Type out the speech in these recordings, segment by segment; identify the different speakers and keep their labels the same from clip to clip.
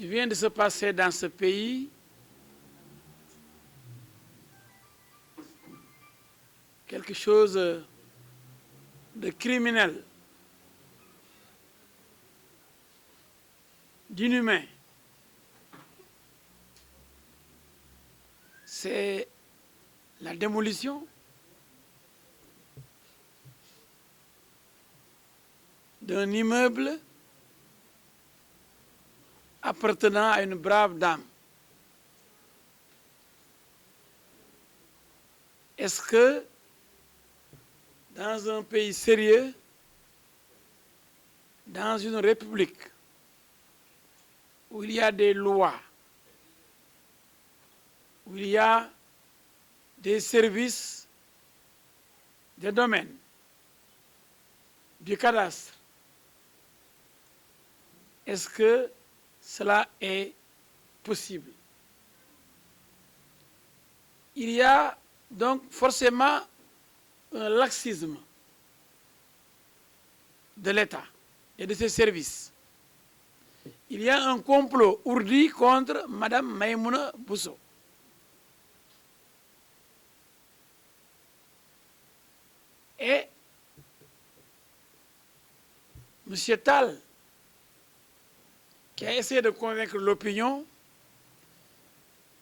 Speaker 1: Il vient de se passer dans ce pays quelque chose de criminel, d'inhumain. C'est la démolition d'un immeuble appartenant à une brave dame. Est-ce que dans un pays sérieux, dans une république où il y a des lois, où il y a des services, des domaines, du cadastre, est-ce que cela est possible? Il y a donc forcément un laxisme de l'État et de ses services. Il y a un complot ourdi contre Mme Maïmouna Bousso. Et M. Tal, qui a essayé de convaincre l'opinion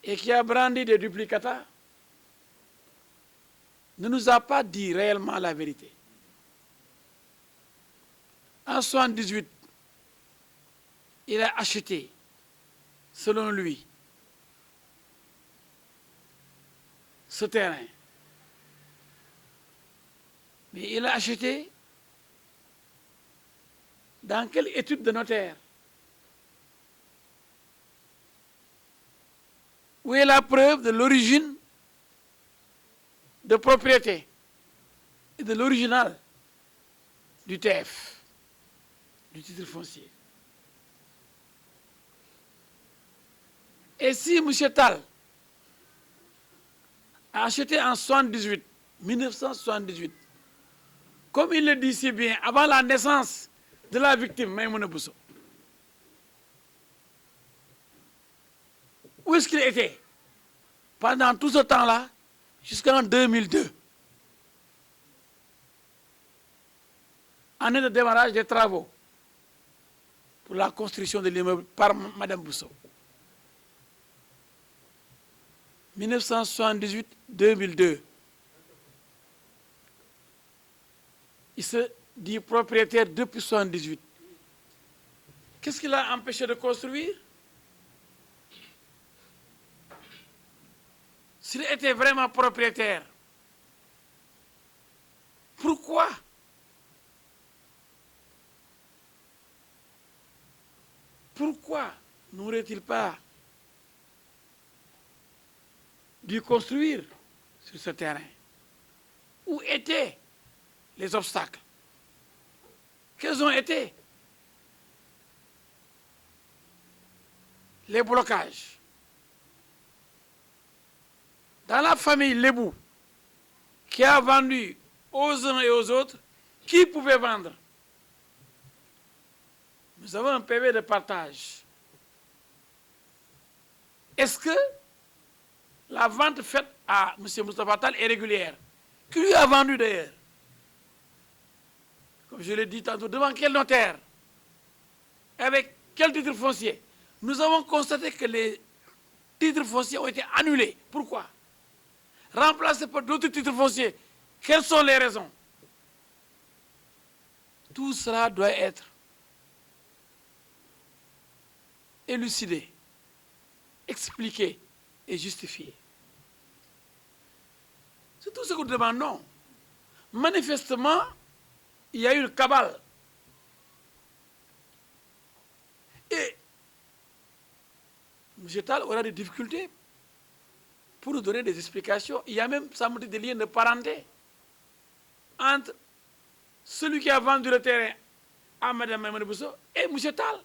Speaker 1: et qui a brandi des duplicata, ne nous a pas dit réellement la vérité. En 1978, il a acheté, selon lui, ce terrain. Mais il a acheté dans quelle étude de notaire? Où est la preuve de l'origine de propriété et de l'original du TF, du titre foncier? Et si M. Tal a acheté en 1978, comme il le dit si bien, avant la naissance de la victime, Maïmouna Bousso, où est-ce qu'il était pendant tout ce temps-là, jusqu'en 2002, année de démarrage des travaux pour la construction de l'immeuble par Mme Bousso. 1978-2002. Il se dit propriétaire depuis 1978. Qu'est-ce qui l'a empêché de construire? S'il était vraiment propriétaire, pourquoi n'aurait-il pas dû construire sur ce terrain? Où étaient les obstacles? Quels ont été les blocages? Dans la famille Lebou, qui a vendu aux uns et aux autres, qui pouvait vendre? Nous avons un PV de partage. Est-ce que la vente faite à M. Moustapha Tal est régulière? Qui lui a vendu d'ailleurs? Comme je l'ai dit tantôt, devant quel notaire? Avec quel titre foncier? Nous avons constaté que les titres fonciers ont été annulés. Pourquoi? Remplacés par d'autres titres fonciers. Quelles sont les raisons? Tout cela doit être élucidé, expliqué et justifié. C'est tout ce que nous demandons. Manifestement, il y a eu une cabale. Et M. Tal aura des difficultés pour nous donner des explications. Il y a même, ça me dit, des liens de parenté entre celui qui a vendu le terrain à Mme Maïmouna Bousso et M. Tal.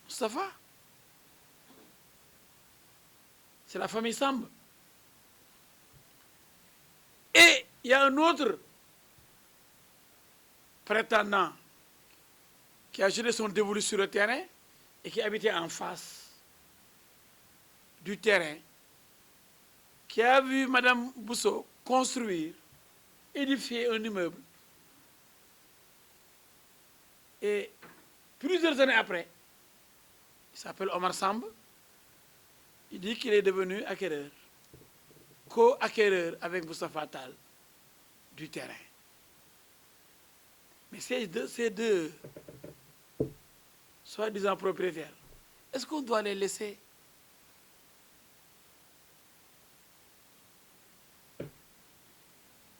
Speaker 1: Moustapha. C'est la famille Samb. Et il y a un autre prétendant qui a jeté son dévolu sur le terrain, et qui habitait en face du terrain, qui a vu Mme Bousso construire, édifier un immeuble. Et plusieurs années après, il s'appelle Omar Samb, il dit qu'il est devenu acquéreur, co-acquéreur avec Moustapha Tal du terrain. Mais ces deux soi-disant propriétaires, est-ce qu'on doit les laisser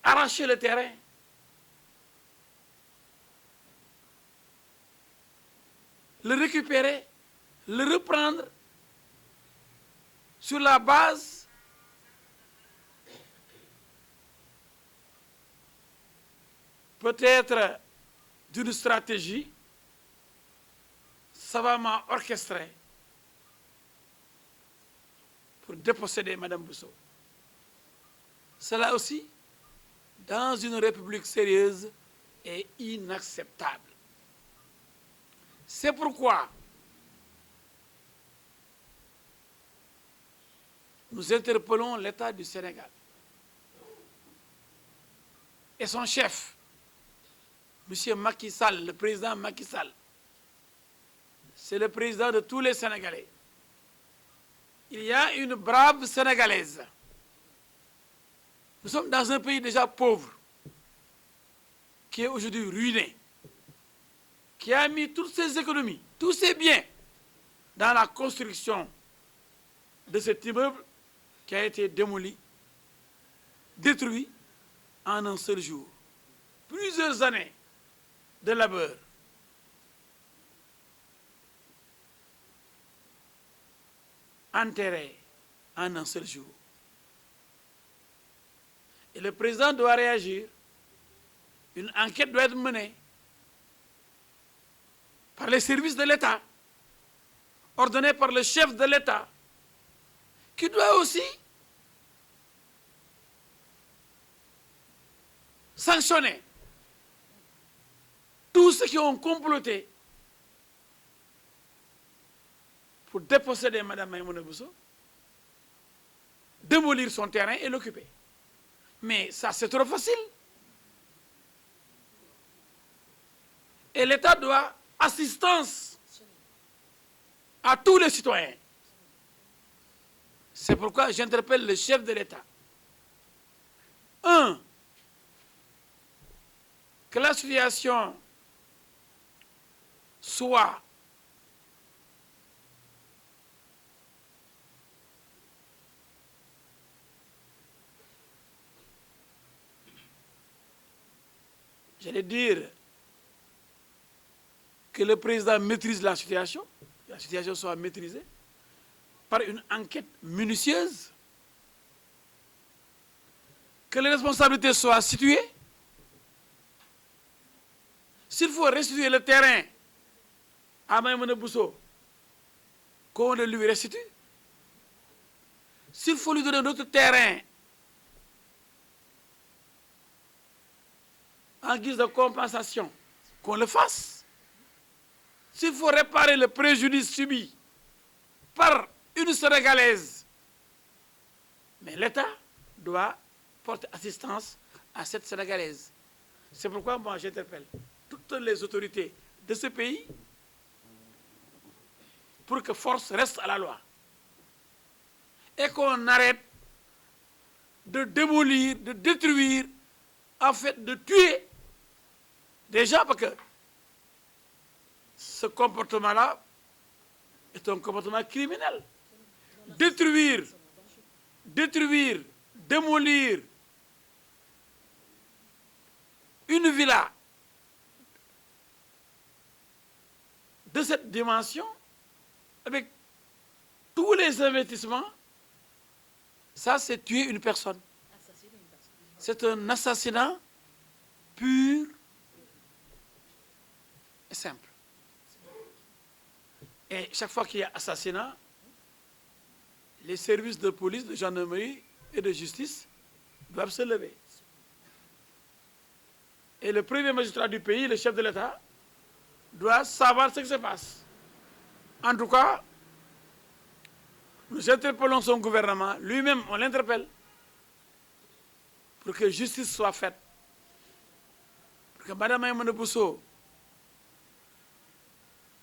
Speaker 1: arracher le terrain, le récupérer, le reprendre sur la base peut-être d'une stratégie savamment orchestrée pour déposséder Mme Bousso? Cela aussi, dans une république sérieuse, est inacceptable. C'est pourquoi nous interpellons l'État du Sénégal et son chef, M. Macky Sall, le président Macky Sall. C'est le président de tous les Sénégalais. Il y a une brave Sénégalaise. Nous sommes dans un pays déjà pauvre, qui est aujourd'hui ruiné, qui a mis toutes ses économies, tous ses biens dans la construction de cet immeuble qui a été démoli, détruit en un seul jour. Plusieurs années de labeur. Enterré en un seul jour. Et le président doit réagir. Une enquête doit être menée par les services de l'État, ordonnée par le chef de l'État, qui doit aussi sanctionner tous ceux qui ont comploté pour déposséder Mme Maïmouna Bousso, démolir son terrain et l'occuper. Mais ça, c'est trop facile. Et l'État doit assistance à tous les citoyens. C'est pourquoi j'interpelle le chef de l'État. Un, que la situation soit j'allais dire que le président maîtrise la situation soit maîtrisée par une enquête minutieuse, que les responsabilités soient situées. S'il faut restituer le terrain à Maïmouna Bousso, qu'on le lui restitue. S'il faut lui donner d'autres terrains en guise de compensation, qu'on le fasse. S'il faut réparer le préjudice subi par une Sénégalaise, mais l'État doit porter assistance à cette Sénégalaise. C'est pourquoi moi j'interpelle toutes les autorités de ce pays pour que force reste à la loi et qu'on arrête de démolir, de détruire, en fait de tuer des gens, parce que ce comportement-là est un comportement criminel. Détruire, démolir une villa de cette dimension, avec tous les investissements, ça c'est tuer une personne. C'est un assassinat pur et simple. Et chaque fois qu'il y a assassinat, les services de police, de gendarmerie et de justice doivent se lever. Et le premier magistrat du pays, le chef de l'État, doit savoir ce qui se passe. En tout cas, nous interpellons son gouvernement, lui-même on l'interpelle, pour que justice soit faite. Pour que Mme Maïmouna Bousso,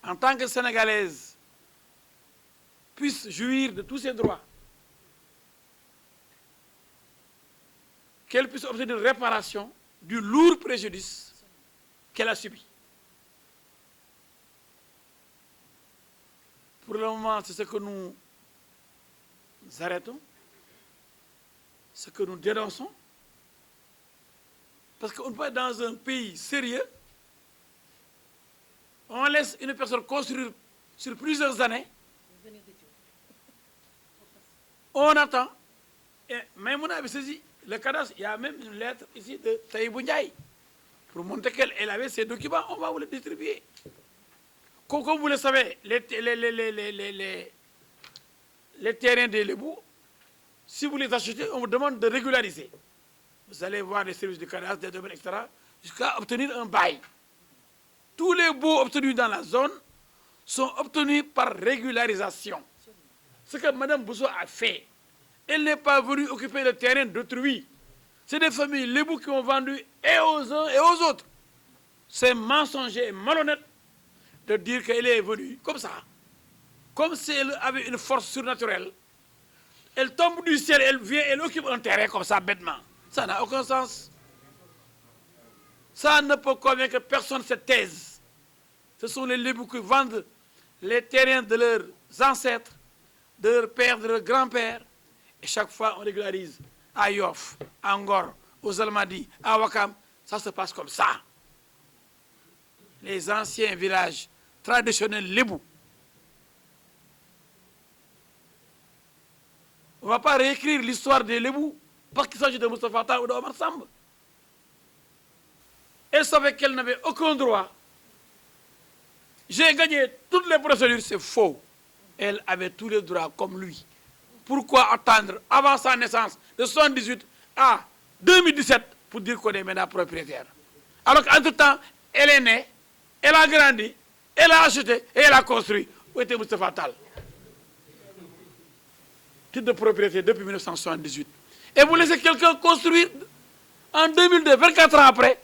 Speaker 1: en tant que Sénégalaise, puisse jouir de tous ses droits. Qu'elle puisse obtenir réparation du lourd préjudice qu'elle a subi. Pour le moment, c'est ce que nous arrêtons, ce que nous dénonçons, parce qu'on peut être dans un pays sérieux, on laisse une personne construire sur plusieurs années, on attend, et Maïmouna avait saisi le cadastre, il y a même une lettre ici de Taïbou Ndiaye, pour montrer qu'elle avait ces documents, on va vous les distribuer. Comme vous le savez, les terrains des Lébou, si vous les achetez, on vous demande de régulariser. Vous allez voir les services du cadastre, des domaines, etc., jusqu'à obtenir un bail. Tous les baux obtenus dans la zone sont obtenus par régularisation. Ce que Mme Bousso a fait, elle n'est pas venue occuper le terrain d'autrui. C'est des familles Lébou qui ont vendu et aux uns et aux autres. C'est mensonger et malhonnête de dire qu'elle est venue comme ça, comme si elle avait une force surnaturelle. Elle tombe du ciel, elle vient, elle occupe un terrain comme ça, bêtement. Ça n'a aucun sens. Ça ne peut convaincre personne cette thèse. Ce sont les Lébou qui vendent les terrains de leurs ancêtres, de leurs pères, de leurs grands-pères. Et chaque fois, on régularise à Yoff, à Ngor, aux Almadies, à Wakam. Ça se passe comme ça. Les anciens villages traditionnels Lébou. On ne va pas réécrire l'histoire des Lébou parce qu'il s'agit de Moustapha Tall ou d'Omar Samb. Elle savait qu'elle n'avait aucun droit. J'ai gagné toutes les procédures, c'est faux. Elle avait tous les droits comme lui. Pourquoi attendre avant sa naissance de 78 à 2017 pour dire qu'on est maintenant propriétaire? Alors qu'entre-temps, elle est née, elle a grandi, elle a acheté et elle a construit. Où était Moustapha Tall? Titre de propriété depuis 1978. Et vous laissez quelqu'un construire en 2002, 24 ans après.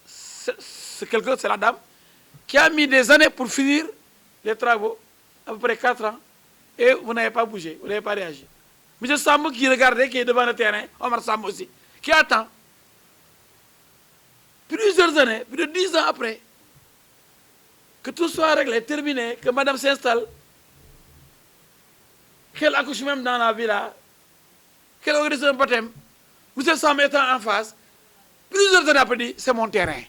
Speaker 1: C'est quelqu'un, c'est la dame, qui a mis des années pour finir les travaux, à peu près 4 ans, et vous n'avez pas bougé, vous n'avez pas réagi. M. Sambo qui regardait, qui est devant le terrain, Omar Sambo aussi, qui attend plusieurs années, plus de 10 ans après, que tout soit réglé, terminé, que madame s'installe, qu'elle accouche même dans la villa, qu'elle organise un baptême, M. Sambo étant en face, plusieurs années après, dit, c'est mon terrain.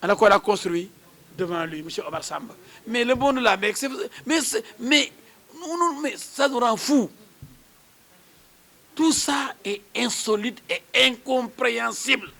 Speaker 1: Alors qu'on l'a construit devant lui, M. Omar Samba. Mais le monde là, mais ça nous rend fous. Tout ça est insolite et incompréhensible.